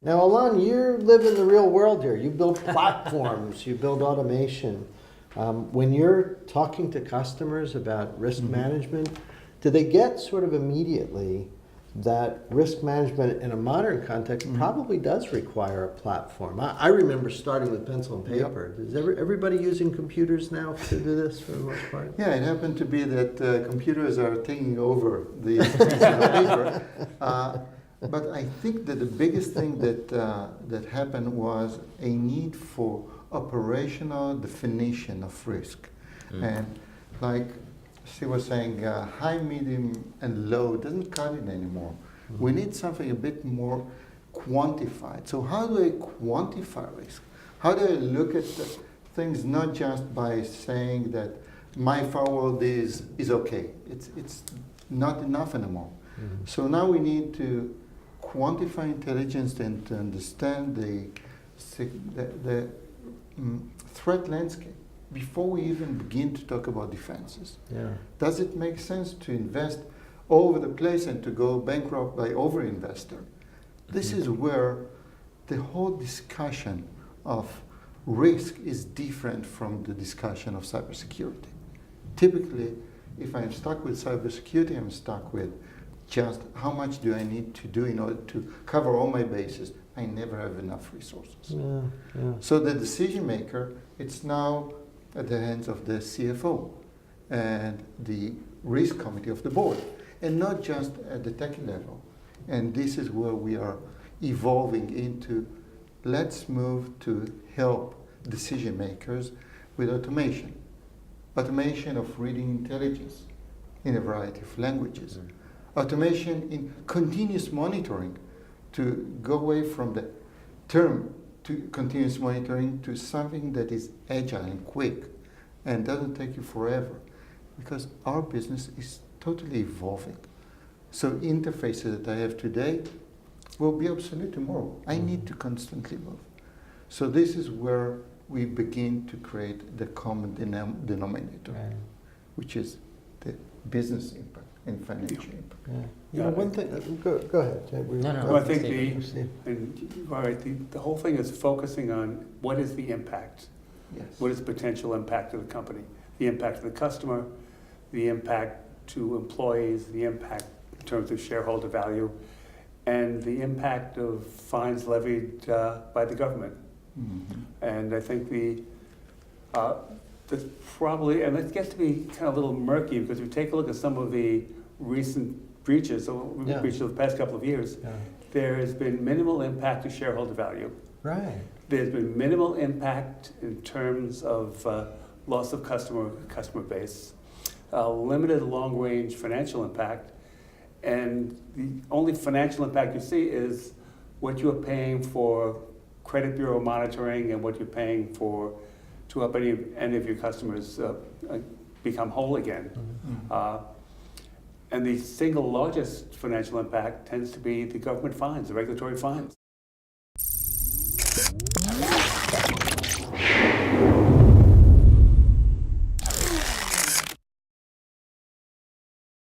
Now, Alon, you live in the real world here. You build platforms, you build automation. When you're talking to customers about risk management, do they get sort of immediately that risk management in a modern context probably does require a platform? I remember starting with pencil and paper. Is everybody using computers now to do this for the most part? Yeah, it happened to be that computers are taking over the pencil and paper. But I think that the biggest thing that happened was a need for operational definition of risk. And like Steve was saying, high, medium, and low doesn't cut it anymore. We need something a bit more quantified. So how do I quantify risk? How do I look at the things not just by saying that my firewall is okay? It's not enough anymore. So now we need to quantify intelligence and to understand the threat landscape before we even begin to talk about defenses. Does it make sense to invest all over the place and to go bankrupt by over-investor? This is where the whole discussion of risk is different from the discussion of cybersecurity. Typically, if I'm stuck with cybersecurity, I'm stuck with just how much do I need to do in order to cover all my bases. I never have enough resources. So the decision maker, it's now at the hands of the CFO and the risk committee of the board, and not just at the tech level. And this is where we are evolving into, let's move to help decision makers with automation. Automation of reading intelligence in a variety of languages. Automation in continuous monitoring, to go away from the term to continuous monitoring to something that is agile and quick and doesn't take you forever, because our business is totally evolving. So interfaces that I have today will be obsolete tomorrow. I need to constantly move. So this is where we begin to create the common denominator, which is the business impact and financial impact. You know, one thing, go ahead. Well, I think the whole thing is focusing on what is the impact. Yes. What is the potential impact of the company? The impact of the customer, the impact to employees, the impact in terms of shareholder value, and the impact of fines levied by the government. And I think there's probably, and it gets to be kind of a little murky, because if you take a look at some of the recent breaches of the past couple of years, there has been minimal impact to shareholder value. There's been minimal impact in terms of loss of customer base, limited long-range financial impact, and the only financial impact you see is what you are paying for credit bureau monitoring and what you're paying for to help any of your customers become whole again. And the single largest financial impact tends to be the government fines, the regulatory fines.